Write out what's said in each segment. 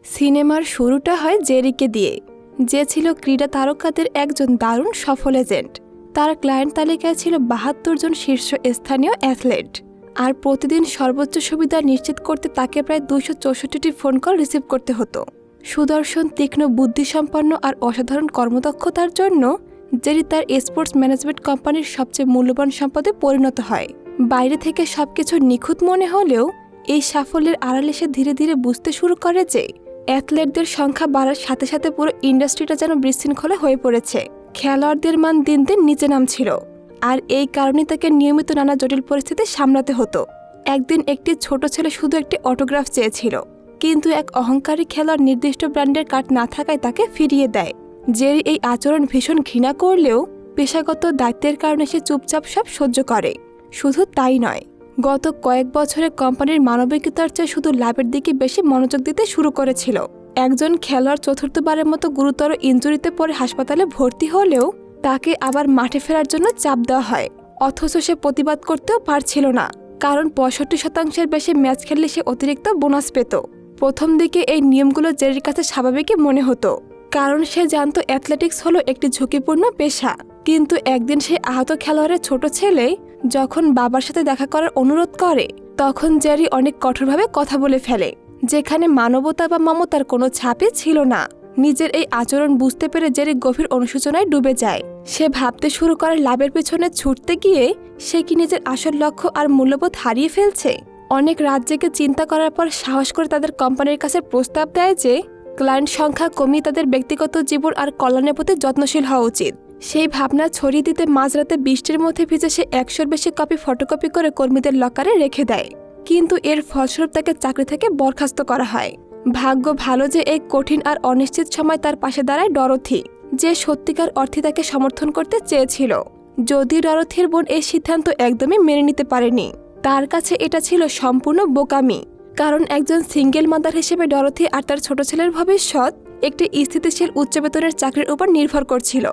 সিনেমার শুরুটা হয় জেরিকে দিয়ে, যে ছিল ক্রীড়া তারকাদের একজন দারুণ সফল এজেন্ট। তার ক্লায়েন্ট তালিকায় ছিল ৭২ জন শীর্ষস্থানীয় অ্যাথলেট, আর প্রতিদিন সর্বোচ্চ সুবিধা নিশ্চিত করতে তাকে প্রায় ২৬৪টি ফোন কল রিসিভ করতে হতো। সুদর্শন, তীক্ষ্ণ বুদ্ধিসম্পন্ন আর অসাধারণ কর্মদক্ষতার জন্য জেরি তার স্পোর্টস ম্যানেজমেন্ট কোম্পানির সবচেয়ে মূল্যবান সম্পদে পরিণত হয়। বাইরে থেকে সবকিছু নিখুঁত মনে হলেও এই সাফল্যের আড়ালে সে ধীরে ধীরে বুঝতে শুরু করে যে অ্যাথলেটদের সংখ্যা বাড়ার সাথে সাথে পুরো ইন্ডাস্ট্রিটা যেন বিশৃঙ্খলা হয়ে পড়েছে। খেলোয়াড়দের মান দিন দিন নিচে নামছিল, আর এই কারণে তাকে নিয়মিত নানা জটিল পরিস্থিতি সামলাতে হতো। একদিন একটি ছোট ছেলে শুধু একটি অটোগ্রাফ চেয়েছিল, কিন্তু এক অহংকারী খেলোয়াড় নির্দিষ্ট ব্র্যান্ডের কার্ড না থাকায় তাকে ফিরিয়ে দেয়। জেরি এই আচরণ ভীষণ ঘৃণা করলেও পেশাগত দায়িত্বের কারণে সে চুপচাপ সব সহ্য করে। শুধু তাই নয়, গত কয়েক বছরে কোম্পানির মানবিকতার চেয়ে শুধু লাভের দিকে বেশি মনোযোগ দিতে শুরু করেছিল। একজন খেলোয়াড় চতুর্থবারের মতো গুরুতর ইনজুরিতে পড়ে হাসপাতালে ভর্তি হলেও তাকে আবার মাঠে ফেরার জন্য চাপ দেওয়া হয়, অথচ সে প্রতিবাদ করতেও পারছিল না, কারণ ৬৫% বেশি ম্যাচ খেললে সে অতিরিক্ত বোনাস পেত। প্রথম দিকে এই নিয়মগুলো জেরির কাছে স্বাভাবিকই মনে হতো, কারণ সে জানত অ্যাথলেটিক্স হলো একটি ঝুঁকিপূর্ণ পেশা। কিন্তু একদিন সেই আহত খেলোয়াড়ের ছোট ছেলে যখন বাবার সাথে দেখা করার অনুরোধ করে, তখন জেরি অনেক কঠোরভাবে কথা বলে ফেলে, যেখানে মানবতা বা মমতার কোনো ছাপই ছিল না। নিজের এই আচরণ বুঝতে পেরে জেরি গভীর অনুশোচনায় ডুবে যায়। সে ভাবতে শুরু করে লাভের পেছনে ছুটতে গিয়ে সে কি নিজের আসল লক্ষ্য আর মূল্যবোধ হারিয়ে ফেলছে। অনেক রাত জেগে চিন্তা করার পর সাহস করে তাদের কোম্পানির কাছে প্রস্তাব দেয় যে ক্লায়েন্ট সংখ্যা কমিয়ে তাদের ব্যক্তিগত জীবন আর কল্যাণের প্রতি যত্নশীল হওয়া উচিত। সেই ভাবনা ছড়িয়ে দিতে মাঝরাতে বৃষ্টির মধ্যে ভিজে সে ১০০-র বেশি কপি ফটোকপি করে কর্মীদের লকারে রেখে দেয়, কিন্তু এর ফলস্বরূপ তাকে চাকরি থেকে বরখাস্ত করা হয়। ভাগ্য ভালো যে এই কঠিন আর অনিশ্চিত সময় তার পাশে দাঁড়ায় ডরথি, যে সত্যিকার অর্থে তাকে সমর্থন করতে চেয়েছিল। যদিও ডরথির বোন এই সিদ্ধান্ত একদমই মেনে নিতে পারেনি, তার কাছে এটা ছিল সম্পূর্ণ বোকামি, কারণ একজন সিঙ্গেল মাদার হিসেবে ডরথি আর তার ছোট ছেলের ভবিষ্যৎ একটি স্থিতিশীল উচ্চ বেতনের চাকরির উপর নির্ভর করছিল।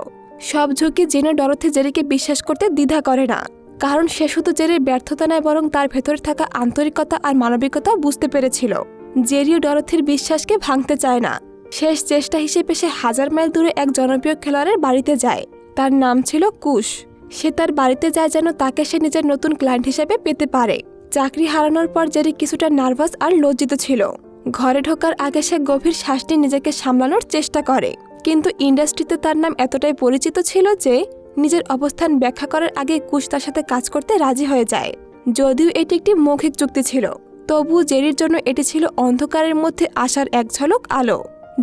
সব ঝুঁকি জেনে ডরথি জেরিকে বিশ্বাস করতে দ্বিধা করে না, কারণ সে শুধু জেরির ব্যর্থতা নয় বরং তার ভেতরে থাকা আন্তরিকতা আর মানবিকতা বুঝতে পেরেছিল। জেরিও ডরথির বিশ্বাসকে ভাঙতে চায় না। শেষ চেষ্টা হিসেবে সে ১০০০ মাইল দূরে এক জনপ্রিয় খেলোয়াড়ের বাড়িতে যায়। তার নাম ছিল কুশ। সে তার বাড়িতে যায় যেন তাকে সে নিজের নতুন ক্লায়েন্ট হিসেবে পেতে পারে। চাকরি হারানোর পর জেরি কিছুটা নার্ভাস আর লজ্জিত ছিল। ঘরে ঢোকার আগে সে গভীর শ্বাস নিয়ে নিজেকে সামলানোর চেষ্টা করে, কিন্তু ইন্ডাস্ট্রিতে তার নাম এতটাই পরিচিত ছিল যে নিজের অবস্থান ব্যাখ্যা করার আগে কুশ তার সাথে কাজ করতে রাজি হয়ে যায়। যদিও এটি একটি মৌখিক চুক্তি ছিল, তবুও জেরির জন্য এটি ছিল অন্ধকারের মধ্যে আসার এক ঝলক আলো।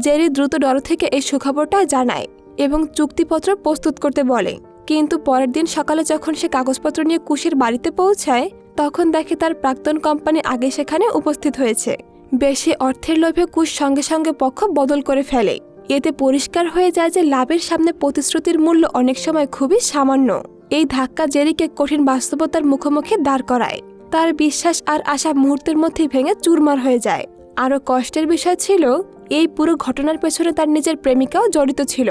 জেরি দ্রুত ডরথিকে এই সুখবরটা জানায় এবং চুক্তিপত্র প্রস্তুত করতে বলে, কিন্তু পরের দিন সকালে যখন সে কাগজপত্র নিয়ে কুশের বাড়িতে পৌঁছায়, তখন দেখে তার প্রাক্তন কোম্পানি আগে সেখানে উপস্থিত হয়েছে। বেশি অর্থের লোভে কুশ সঙ্গে সঙ্গে পক্ষ বদল করে ফেলে। এতে পরিষ্কার হয়ে যায় যে লাভের সামনে প্রতিশ্রুতির মূল্য অনেক সময় খুবই সামান্য। এই ধাক্কা জেরিকে কঠিন বাস্তবতার মুখোমুখি দাঁড় করায়। তার বিশ্বাস আর আশা মুহূর্তের মধ্যেই ভেঙে চুরমার হয়ে যায়। আরও কষ্টের বিষয় ছিল, এই পুরো ঘটনার পেছনে তার নিজের প্রেমিকাও জড়িত ছিল।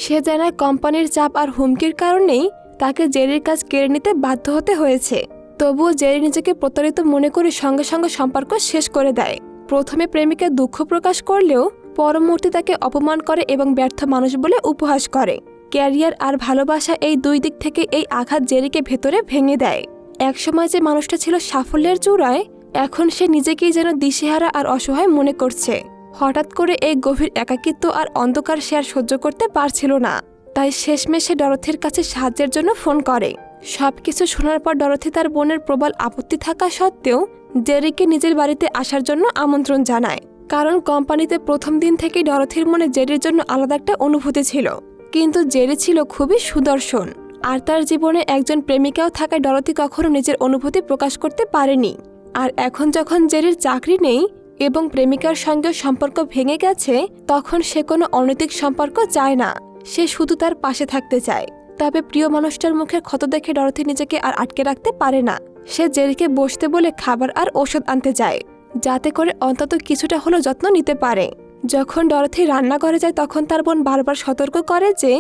সে জানায় কোম্পানির চাপ আর হুমকির কারণেই তাকে জেরির কাজ কেড়ে নিতে বাধ্য হতে হয়েছে। তবুও জেরি নিজেকে প্রতারিত মনে করে সঙ্গে সঙ্গে সম্পর্ক শেষ করে দেয়। প্রথমে প্রেমিকা দুঃখ প্রকাশ করলেও পর মুহূর্তে তাকে অপমান করে এবং ব্যর্থ মানুষ বলে উপহাস করে। ক্যারিয়ার আর ভালোবাসা এই দুই দিক থেকে এই আঘাত জেরিকে ভেতরে ভেঙে দেয়। একসময় যে মানুষটা ছিল সাফল্যের চূড়ায়, এখন সে নিজেকেই যেন দিশেহারা আর অসহায় মনে করছে। হঠাৎ করে এই গভীর একাকিত্ব আর অন্ধকার সে আর সহ্য করতে পারছিল না। তাই শেষমেশ সে ডরথির কাছে সাহায্যের জন্য ফোন করে। সবকিছু শোনার পর ডরথি তার বোনের প্রবল আপত্তি থাকা সত্ত্বেও জেরিকে নিজের বাড়িতে আসার জন্য আমন্ত্রণ জানায়, কারণ কোম্পানিতে প্রথম দিন থেকেই ডরথির মনে জেরির জন্য আলাদা একটা অনুভূতি ছিল। কিন্তু জেরি ছিল খুবই সুদর্শন, আর তার জীবনে একজন প্রেমিকাও থাকায় ডরথি কখনো নিজের অনুভূতি প্রকাশ করতে পারেনি। আর এখন যখন জেরির চাকরি নেই এবং প্রেমিকার সঙ্গে সম্পর্ক ভেঙে গেছে, তখন সে কোনো অনৈতিক সম্পর্ক চায় না। সে শুধু তার পাশে থাকতে চায়। তবে প্রিয় মানুষটার মুখের ক্ষত দেখে ডরথি নিজেকে আর আটকে রাখতে পারে না। সে জেরিকে বসতে বলে খাবার আর ওষুধ আনতে যায়, যাতে করে অন্তত কিছুটা হলো যত্ন নিতে পারে। যখন ডরথি রান্নাঘরে যায়, তখন তার বোন বারবার সতর্ক করে যে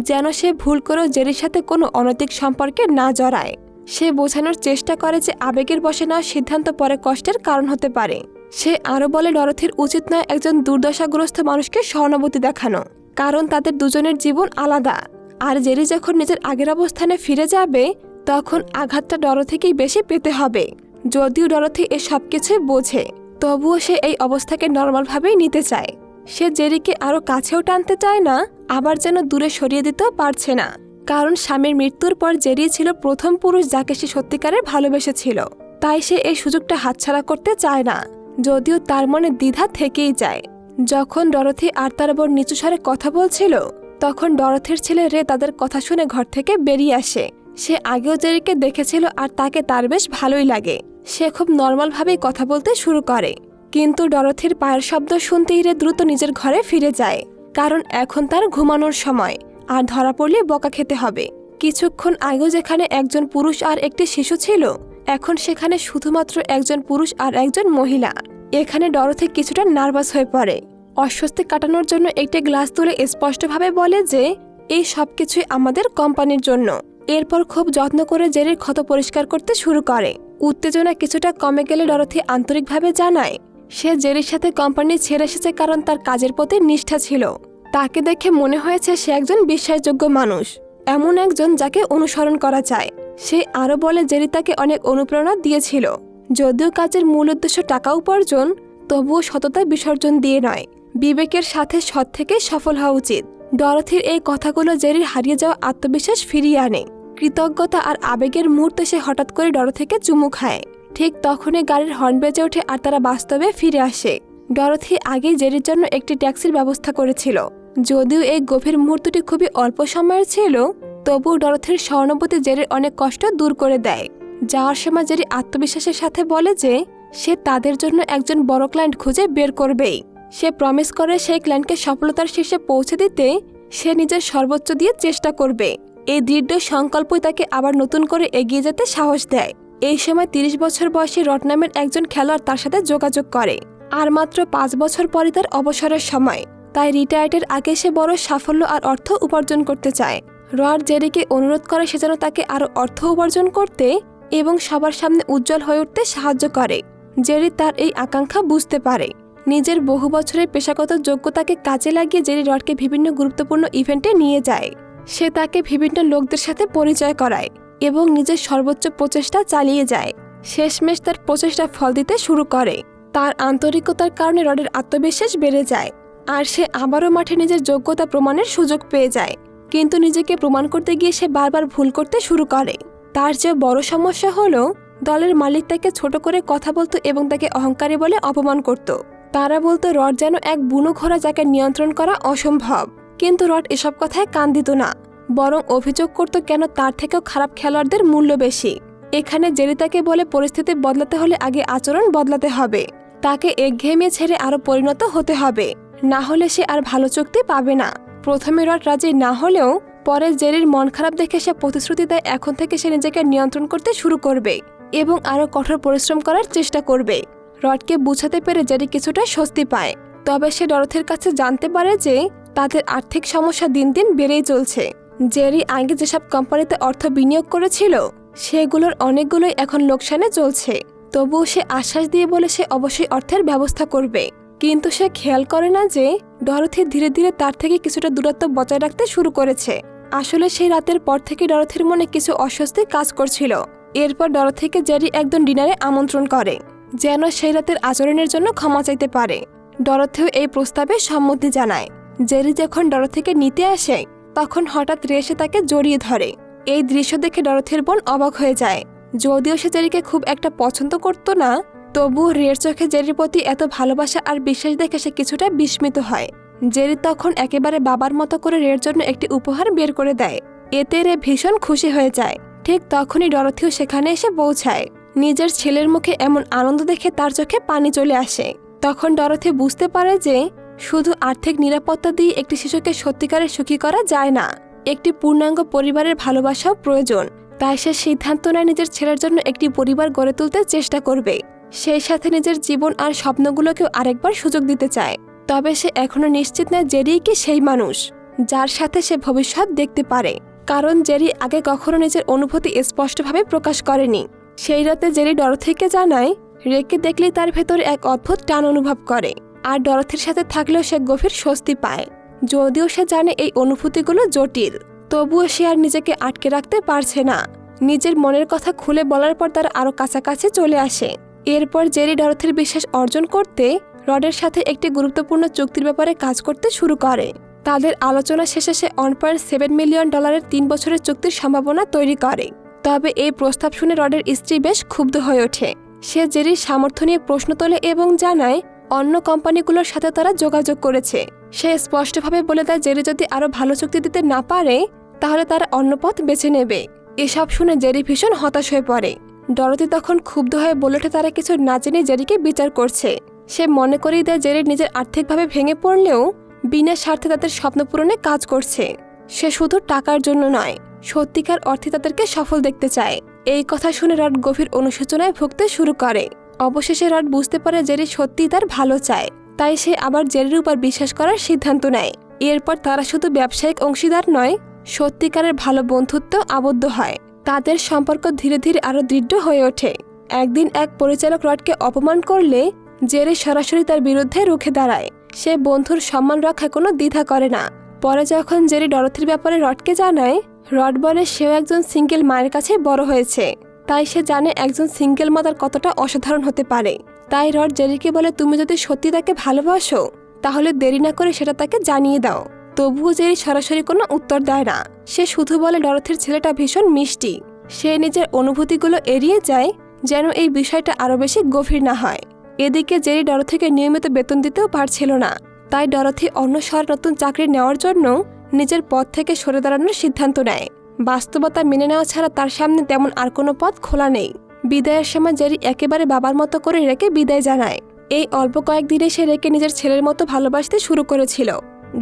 যেন সে ভুল করেও জেরির সাথে কোনো অনৈতিক সম্পর্কে না জড়ায়। সে বোঝানোর চেষ্টা করে যে আবেগের বশে নেওয়া সিদ্ধান্ত পরে কষ্টের কারণ হতে পারে। সে আরও বলে ডরথির উচিত নয় একজন দুর্দশাগ্রস্ত মানুষকে সহানুভূতি দেখানো, কারণ তাদের দুজনের জীবন আলাদা। আর জেরি যখন নিজের আগের অবস্থানে ফিরে যাবে তখন আঘাতটা ডরথিকেই বেশি পেতে হবে। যদিও ডরথি এ সব কিছুই বোঝে, তবুও সে এই অবস্থাকে নর্মালভাবেই নিতে চায়। সে জেরিকে আরও কাছেও টানতে চায় না, আবার যেন দূরে সরিয়ে দিতেও পারছে না, কারণ স্বামীর মৃত্যুর পর জেরি ছিল প্রথম পুরুষ যাকে সে সত্যিকারের ভালোবেসেছিল। তাই সে এই সুযোগটা হাতছাড়া করতে চায় না, যদিও তার মনে দ্বিধা থেকেই যায়। যখন ডরথি আর তার বোন নিচু স্বরে কথা বলছিল তখন ডরথির ছেলে রে তাদের কথা শুনে ঘর থেকে বেরিয়ে আসে। সে আগেও জেরিকে দেখেছিল আর তাকে তার বেশ ভালোই লাগে। সে খুব নর্মালভাবেই কথা বলতে শুরু করে, কিন্তু ডরথির পায়ের শব্দ শুনতেই রে দ্রুত নিজের ঘরে ফিরে যায়, কারণ এখন তার ঘুমানোর সময়, আর ধরা পড়লে বকা খেতে হবে। কিছুক্ষণ আগেও যেখানে একজন পুরুষ আর একটি শিশু ছিল, এখন সেখানে শুধুমাত্র একজন পুরুষ আর একজন মহিলা। এখানে ডরথি কিছুটা নার্ভাস হয়ে পড়ে। অস্বস্তি কাটানোর জন্য একটি গ্লাস তুলে স্পষ্টভাবে বলে যে এই সবকিছুই আমাদের কোম্পানির জন্য। এরপর খুব যত্ন করে জেরির ক্ষত পরিষ্কার করতে শুরু করে। উত্তেজনা কিছুটা কমে গেলে ডরথি আন্তরিকভাবে জানায় সে জেরির সাথে কোম্পানি ছেড়ে এসেছে কারণ তার কাজের প্রতি নিষ্ঠা ছিল। তাকে দেখে মনে হয়েছে সে একজন বিশ্বাসযোগ্য মানুষ, এমন একজন যাকে অনুসরণ করা যায়। সে আরও বলে জেরি তাকে অনেক অনুপ্রেরণা দিয়েছিল। যদিও কাজের মূল উদ্দেশ্য টাকা উপার্জন, তবুও সততা বিসর্জন দিয়ে নয়, বিবেকের সাথে সৎ থেকে সফল হওয়া উচিত। ডরথির এই কথাগুলো জেরির হারিয়ে যাওয়া আত্মবিশ্বাস ফিরিয়ে আনে। কৃতজ্ঞতা আর আবেগের মুহূর্তে সে হঠাৎ করে ডরথিকে চুমু খায়। ঠিক তখনই গাড়ির হর্ন বেজে ওঠে আর তারা বাস্তবে ফিরে আসে। ডরথি আগেই জেরির জন্য একটি ট্যাক্সির ব্যবস্থা করেছিল। যদিও এই গভীর মুহূর্তটি খুবই অল্প সময়ের ছিল, তবুও ডরথির সহানুভূতি জেরির অনেক কষ্ট দূর করে দেয়। যাওয়ার সময় জেরি আত্মবিশ্বাসের সাথে বলে যে সে তাদের জন্য একজন বড় ক্লায়েন্ট খুঁজে বের করবেই। সে প্রমিস করে সেই ক্লায়েন্টকে সফলতার শীর্ষে পৌঁছে দিতে সে নিজের সর্বোচ্চ দিয়ে চেষ্টা করবে। এই দৃঢ় সংকল্পই তাকে আবার নতুন করে এগিয়ে যেতে সাহস দেয়। এই সময় 30 বছর বয়সী রড নামের একজন খেলোয়াড় তার সাথে যোগাযোগ করে। আর মাত্র 5 বছর পরে তার অবসরের সময়, তাই রিটায়ার্ডের আগে সে বড় সাফল্য আর অর্থ উপার্জন করতে চায়। রড জেরিকে অনুরোধ করে সে যেন তাকে আরও অর্থ উপার্জন করতে এবং সবার সামনে উজ্জ্বল হয়ে উঠতে সাহায্য করে। জেরি তার এই আকাঙ্ক্ষা বুঝতে পারে। নিজের বহু বছরের পেশাগত যোগ্যতাকে কাজে লাগিয়ে জেরি রডকে বিভিন্ন গুরুত্বপূর্ণ ইভেন্টে নিয়ে যায়। সে তাকে বিভিন্ন লোকদের সাথে পরিচয় করায় এবং নিজের সর্বোচ্চ প্রচেষ্টা চালিয়ে যায়। শেষমেশ তার প্রচেষ্টা ফল দিতে শুরু করে। তার আন্তরিকতার কারণে রডের আত্মবিশ্বাস বেড়ে যায় আর সে আবারও মাঠে নিজের যোগ্যতা প্রমাণের সুযোগ পেয়ে যায়। কিন্তু নিজেকে প্রমাণ করতে গিয়ে সে বারবার ভুল করতে শুরু করে। তার চেয়ে বড় সমস্যা হলো দলের মালিক তাকে ছোট করে কথা বলতো এবং তাকে অহংকারী বলে অপমান করত। তারা বলতো রড যেন এক বুনো ঘোড়া যাকে নিয়ন্ত্রণ করা অসম্ভব। কিন্তু রড এসব কথায় কান দিত না, বরং অভিযোগ করত কেন তার থেকেও খারাপ খেলোয়াড়দের মূল্য বেশি। এখানে জেরি তাকে বলে পরিস্থিতি বদলাতে হলে আগে আচরণ বদলাতে হবে। তাকে একঘেয়েমি ছেড়ে আরও পরিণত হতে হবে, না হলে সে আর ভালো চুক্তি পাবে না। প্রথমে রড রাজি না হলেও পরে জেরির মন খারাপ দেখে সে প্রতিশ্রুতি দেয় এখন থেকে সে নিজেকে নিয়ন্ত্রণ করতে শুরু করবে এবং আরও কঠোর পরিশ্রম করার চেষ্টা করবে। রডকে বুঝাতে পেরে জেরি কিছুটা স্বস্তি পায়। তবে সে ডরথির কাছে জানতে পারে যে তাদের আর্থিক সমস্যা দিন দিন বেড়েই চলছে। জেরি আগে যেসব কোম্পানিতে অর্থ বিনিয়োগ করেছিল সেগুলোর অনেকগুলোই এখন লোকসানে চলছে। তবুও সে আশ্বাস দিয়ে বলে সে অবশ্যই অর্থের ব্যবস্থা করবে। কিন্তু সে খেয়াল করে না যে ডরথি ধীরে ধীরে তার থেকে কিছুটা দূরত্ব বজায় রাখতে শুরু করেছে। আসলে সেই রাতের পর থেকে ডরথির মনে কিছু অস্বস্তি কাজ করছিল। এরপর ডরথিকে জেরি একদম ডিনারে আমন্ত্রণ করে যেন সেই রাতের আচরণের জন্য ক্ষমা চাইতে পারে। ডরথিও এই প্রস্তাবে সম্মতি জানায়। জেরি যখন ডরথিকে নিতে আসে তখন হঠাৎ রে এসে তাকে জড়িয়ে ধরে। এই দৃশ্য দেখে ডরথির বোন অবাক হয়ে যায়। যদিও সে জেরিকে খুব একটা পছন্দ করত না, তবুও রের চোখে জেরির প্রতি এত ভালোবাসা আর বিশ্বাস দেখে সে কিছুটা বিস্মিত হয়। জেরি তখন একেবারে বাবার মতো করে রের জন্য একটি উপহার বের করে দেয়। এতে রে ভীষণ খুশি হয়ে যায়। ঠিক তখনই ডরথিও সেখানে এসে পৌঁছায়। নিজের ছেলের মুখে এমন আনন্দ দেখে তার চোখে পানি চলে আসে। তখন ডরথি বুঝতে পারে যে শুধু আর্থিক নিরাপত্তা দিয়ে একটি শিশুকে সত্যিকারের সুখী করা যায় না, একটি পূর্ণাঙ্গ পরিবারের ভালোবাসাও প্রয়োজন। তাই সে সিদ্ধান্ত নেয় নিজের ছেলের জন্য একটি পরিবার গড়ে তুলতে চেষ্টা করবে। সেই সাথে নিজের জীবন আর স্বপ্নগুলোকেও আরেকবার সুযোগ দিতে চায়। তবে সে এখনো নিশ্চিত নয় জেরি কি সেই মানুষ যার সাথে সে ভবিষ্যৎ দেখতে পারে, কারণ জেরি আগে কখনো নিজের অনুভূতি স্পষ্টভাবে প্রকাশ করেনি। সেই রাতে জেরি ডরথিকে জানায় রেকে দেখলেই তার ভেতরে এক অদ্ভুত টান অনুভব করে, আর ডরথির সাথে থাকলেও সে গভীর স্বস্তি পায়। যদিও সে জানে এই অনুভূতিগুলো জটিল, তবুও সে আর নিজেকে আটকে রাখতে পারছে না। নিজের মনের কথা খুলে বলার পর তারা আরো কাছাকাছি চলে আসে। এরপর জেরি ডরথির বিশ্বাস অর্জন করতে রডের সাথে একটি গুরুত্বপূর্ণ চুক্তির ব্যাপারে কাজ করতে শুরু করে। তাদের আলোচনা শেষে সে $1.7 মিলিয়ন 3 বছরের চুক্তির সম্ভাবনা তৈরি করে। তবে এই প্রস্তাব শুনে রডের স্ত্রী বেশ ক্ষুব্ধ হয়ে ওঠে। সে জেরির সামর্থ্য নিয়ে প্রশ্ন তোলে এবং জানায় অন্য কোম্পানিগুলোর সাথে তারা যোগাযোগ করেছে। সে স্পষ্টভাবে বলে দেয় জেরি যদি আরো ভালো চুক্তি দিতে না পারে তাহলে তারা অন্য পথ বেছে নেবে। এসব শুনে জেরি ভীষণ হতাশ হয়ে পড়ে। ডরথি তখন ক্ষুব্ধ হয়ে বলে ওঠে তারা কিছু না জেনে জেরিকে বিচার করছে। সে মনে করিয়ে দেয় জেরি নিজের আর্থিকভাবে ভেঙে পড়লেও বিনা স্বার্থে তাদের স্বপ্ন পূরণে কাজ করছে। সে শুধু টাকার জন্য নয়, সত্যিকার অর্থে তাদেরকে সফল দেখতে চায়। এই কথা শুনে রড গভীর অনুশোচনায় ভুগতে শুরু করে। অবশেষে রড বুঝতে পারে জেরি সত্যিই তার ভালো চায়, তাই সে আবার জেরির উপর বিশ্বাস করার সিদ্ধান্ত নেয়। এরপর তারা শুধু ব্যবসায়িক অংশীদার নয়, সত্যিকারের ভালো বন্ধুত্ব আবদ্ধ হয়। তাদের সম্পর্ক ধীরে ধীরে আরো দৃঢ় হয়ে ওঠে। একদিন এক পরিচালক রডকে অপমান করলে জেরি সরাসরি তার বিরুদ্ধে রুখে দাঁড়ায়। সে বন্ধুর সম্মান রক্ষায় কোনো দ্বিধা করে না। পরে যখন জেরি ডরথির ব্যাপারে রডকে জানায়, রড বলে সেও একজন সিঙ্গেল মায়ের কাছে বড় হয়েছে, তাই সে জানে একজন সিঙ্গেল মাদার কতটা অসাধারণ হতে পারে। তাই রড জেরিকে বলে তুমি যদি সত্যি তাকে ভালোবাসো তাহলে দেরি না করে সেটা তাকে জানিয়ে দাও। তবুও জেরি সরাসরি কোনো উত্তর দেয় না। সে শুধু বলে ডরথির ছেলেটা ভীষণ মিষ্টি। সে নিজের অনুভূতিগুলো এড়িয়ে যায় যেন এই বিষয়টা আরো বেশি গভীর না হয়। এদিকে জেরি ডরথিকে নিয়মিত বেতন দিতেও পারছিল না, তাই ডরথি অন্য শহরে নতুন চাকরি নেওয়ার জন্য নিজের পথ থেকে সরে দাঁড়ানোর সিদ্ধান্ত নেয়। বাস্তবতা মেনে নেওয়া ছাড়া তার সামনে তেমন আর কোনো পথ খোলা নেই। বিদায়ের সময় জেরি একেবারে বাবার মতো করে রেকে বিদায় জানায়। এই অল্প কয়েকদিনে সে রেকে নিজের ছেলের মতো ভালোবাসতে শুরু করেছিল।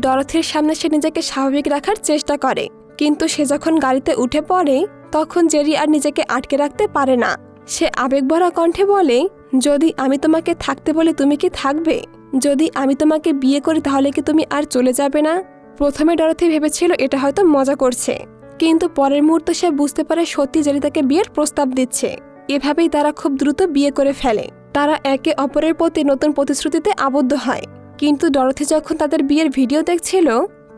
ডরথির সামনে সে নিজেকে স্বাভাবিক রাখার চেষ্টা করে, কিন্তু সে যখন গাড়িতে উঠে পড়ে তখন জেরি আর নিজেকে আটকে রাখতে পারে না। সে আবেগভরা কণ্ঠে বলে, যদি আমি তোমাকে থাকতে বলি তুমি কি থাকবে? যদি আমি তোমাকে বিয়ে করি তাহলে কি তুমি আর চলে যাবে না? প্রথমে ডরথি ভেবেছিল এটা হয়তো মজা করছে, কিন্তু পরের মুহূর্তে সে বুঝতে পারে সত্যি জেরি তাকে বিয়ের প্রস্তাব দিচ্ছে। এভাবেই তারা খুব দ্রুত বিয়ে করে ফেলে। তারা একে অপরের প্রতি নতুন প্রতিশ্রুতিতে আবদ্ধ হয়। কিন্তু ডরথি যখন তাদের বিয়ের ভিডিও দেখছিল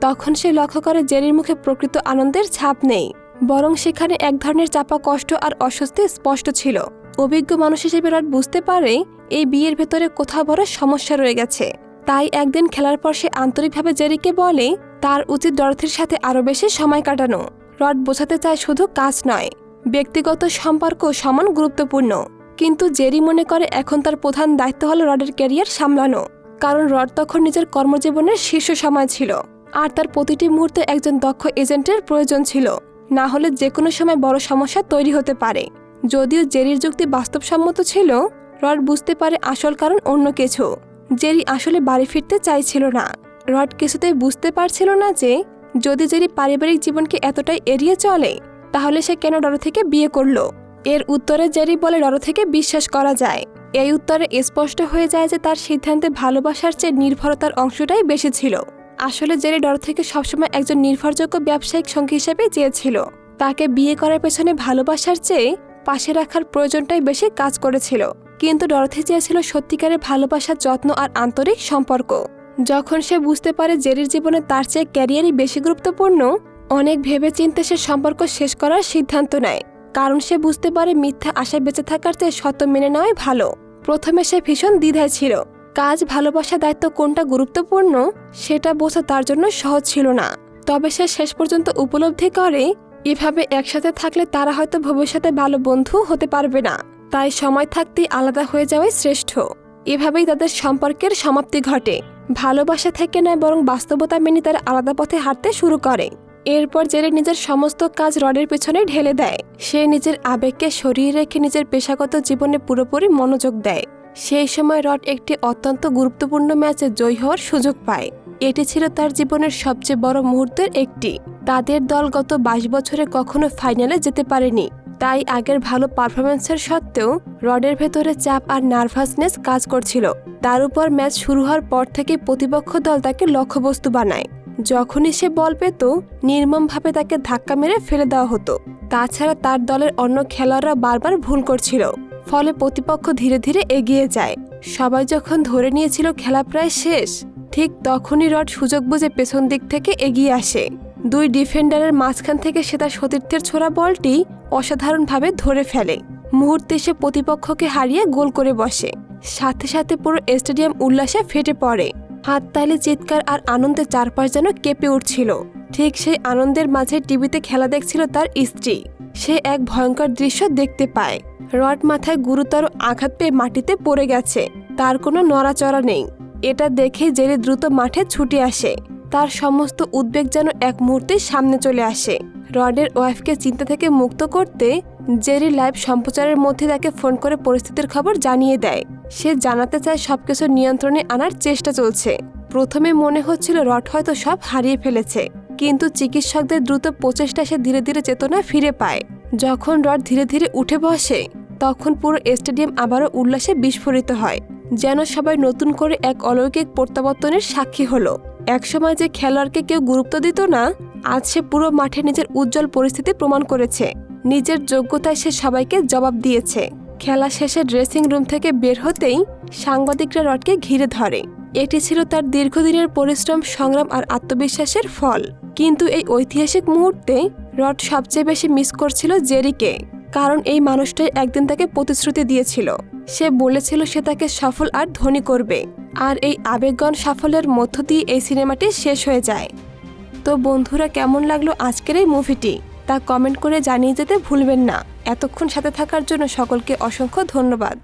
তখন সে লক্ষ্য করে জেরির মুখে প্রকৃত আনন্দের ছাপ নেই, বরং সেখানে এক ধরনের চাপা কষ্ট আর অস্বস্তি স্পষ্ট ছিল। অভিজ্ঞ মানুষ হিসেবে রড বুঝতে পারে এই বিয়ের ভেতরে কোথাও বড় সমস্যা রয়ে গেছে। তাই একদিন খেলার পর সে আন্তরিকভাবে জেরিকে বলে তার উচিত ডরথির সাথে আরো বেশি সময় কাটানো। রড বোঝাতে চায় শুধু কাজ নয়, ব্যক্তিগত সম্পর্ক সমান গুরুত্বপূর্ণ। কিন্তু জেরি মনে করে এখন তার প্রধান দায়িত্ব হলো রডের ক্যারিয়ার সামলানো, কারণ রড তখন নিজের কর্মজীবনের শীর্ষ সময় ছিল আর তার প্রতিটি মুহূর্তে একজন দক্ষ এজেন্টের প্রয়োজন ছিল, না হলে যে কোনো সময় বড় সমস্যা তৈরি হতে পারে। যদিও জেরির যুক্তি বাস্তবসম্মত ছিল, রড বুঝতে পারে আসল কারণ অন্য কিছু। জেরি আসলে বাড়ি ফিরতে চাইছিল না। রড কিছুতেই বুঝতে পারছিল না যে যদি জেরি পারিবারিক জীবনকে এতটাই এড়িয়ে চলে তাহলে সে কেন ডরথিকে বিয়ে করলো। এর উত্তরে জেরি বলে ডরথিকে বিশ্বাস করা যায়। এই উত্তরে স্পষ্ট হয়ে যায় যে তার সিদ্ধান্তে ভালোবাসার চেয়ে নির্ভরতার অংশটাই বেশি ছিল। আসলে জেরি ডরথিকে সবসময় একজন নির্ভরযোগ্য ব্যবসায়িক সঙ্গী হিসেবে চেয়েছিল। তাকে বিয়ে করার পেছনে ভালোবাসার চেয়ে পাশে রাখার প্রয়োজনটাই বেশি কাজ করেছিল। কিন্তু ডরথি চেয়েছিল সত্যিকারের ভালোবাসার যত্ন আর আন্তরিক সম্পর্ক। যখন সে বুঝতে পারে জেরির জীবনে তার চেয়ে ক্যারিয়ারই বেশি গুরুত্বপূর্ণ, অনেক ভেবেচিন্তে সে সম্পর্ক শেষ করার সিদ্ধান্ত নেয়। কারণ সে বুঝতে পারে মিথ্যা আশায় বেঁচে থাকার চেয়ে সত্য মেনে নেওয়াই ভালো। প্রথমে সে ভীষণ দ্বিধায় ছিল। কাজ, ভালোবাসা, দায়িত্ব কোনটা গুরুত্বপূর্ণ সেটা বোঝা তার জন্য সহজ ছিল না। তবে সে শেষ পর্যন্ত উপলব্ধি করে এভাবে একসাথে থাকলে তারা হয়তো ভবিষ্যতে ভালো বন্ধু হতে পারবে না। তাই সময় থাকতেই আলাদা হয়ে যাওয়াই শ্রেষ্ঠ। এভাবেই তাদের সম্পর্কের সমাপ্তি ঘটে। ভালোবাসা থেকে নয় বরং বাস্তবতা মেনে তারা আলাদা পথে হাঁটতে শুরু করে। এরপর জেরি নিজের সমস্ত কাজ রডের পেছনে ঢেলে দেয়। সে নিজের আবেগকে সরিয়ে রেখে নিজের পেশাগত জীবনে পুরোপুরি মনোযোগ দেয়। সেই সময় রড একটি অত্যন্ত গুরুত্বপূর্ণ ম্যাচে জয়ী হওয়ার সুযোগ পায়। এটি ছিল তার জীবনের সবচেয়ে বড় মুহূর্তের একটি। তাদের দল গত 22 বছরে কখনো ফাইনালে যেতে পারেনি। তাই আগের ভালো পারফরমেন্সের সত্ত্বেও রডের ভেতরে চাপ আর নার্ভাসনেস কাজ করছিল। তার উপর ম্যাচ শুরু হওয়ার পর থেকে প্রতিপক্ষ দল তাকে লক্ষ্যবস্তু বানায়। যখনই সে বল পেত নির্মমভাবে তাকে ধাক্কা মেরে ফেলে দেওয়া হতো। তাছাড়া তার দলের অন্য খেলোয়াড়রা বারবার ভুল করছিল। ফলে প্রতিপক্ষ ধীরে ধীরে এগিয়ে যায়। সবাই যখন ধরে নিয়েছিল খেলা প্রায় শেষ, ঠিক তখনই রড সুযোগ বুঝে পেছন দিক থেকে এগিয়ে আসে। দুই ডিফেন্ডারের মাঝখান থেকে সে তার সতীর্থের ছোড়া বলটি অসাধারণভাবে ধরে ফেলে। মুহূর্তে সে প্রতিপক্ষকে হারিয়ে গোল করে বসে। সাথে সাথে পুরো স্টেডিয়াম উল্লাসে ফেটে পড়ে। হাততালি, চিৎকার আর আনন্দে চারপাশ যেন কেঁপে উঠছিল। ঠিক সেই আনন্দের মাঝে টিভিতে খেলা দেখছিল তার স্ত্রী। সে এক ভয়ঙ্কর দৃশ্য দেখতে পায়। রড মাথায় গুরুতর আঘাত পেয়ে মাটিতে পড়ে গেছে, তার কোনো নড়াচড়া নেই। এটা দেখে জেরি দ্রুত মাঠে ছুটে আসে। তার সমস্ত উদ্বেগ যেন এক মুহূর্তে সামনে চলে আসে। রডের ওয়াইফকে চিন্তা থেকে মুক্ত করতে জেরি লাইভ সম্প্রচারের মধ্যে তাকে ফোন করে পরিস্থিতির খবর জানিয়ে দেয়। সে জানাতে চায় সবকিছু নিয়ন্ত্রণে আনার চেষ্টা চলছে। প্রথমে মনে হচ্ছিল রড হয়তো সব হারিয়ে ফেলেছে, কিন্তু চিকিৎসকদের দ্রুত প্রচেষ্টা সে ধীরে ধীরে চেতনা ফিরে পায়। যখন রড ধীরে ধীরে উঠে বসে, তখন পুরো স্টেডিয়াম আবারও উল্লাসে বিস্ফোরিত হয়, যেন সবাই নতুন করে এক অলৌকিক প্রত্যাবর্তনের সাক্ষী হলো। একসময় যে খেলোয়াড়কে কেউ গুরুত্ব দিত না, আজ সে পুরো মাঠে নিজের উজ্জ্বল পরিস্থিতি প্রমাণ করেছে। নিজের যোগ্যতায় সে সবাইকে জবাব দিয়েছে। খেলা শেষে ড্রেসিং রুম থেকে বের হতেই সাংবাদিকরা রডকে ঘিরে ধরে। এটি ছিল তার দীর্ঘদিনের পরিশ্রম, সংগ্রাম আর আত্মবিশ্বাসের ফল। কিন্তু এই ঐতিহাসিক মুহূর্তে রড সবচেয়ে বেশি মিস করছিল জেরিকে, কারণ এই মানুষটাই একদিন তাকে প্রতিশ্রুতি দিয়েছিল। সে বলেছিল সে তাকে সফল আর ধনী করবে, আর এই আবেগঘন সাফল্যের মধ্য দিয়ে এই সিনেমাটি শেষ হয়ে যায়। তো বন্ধুরা, কেমন লাগলো আজকের এই মুভিটি তা কমেন্ট করে জানিয়ে যেতে ভুলবেন না। এতক্ষণ সাথে থাকার জন্য সকলকে অসংখ্য ধন্যবাদ।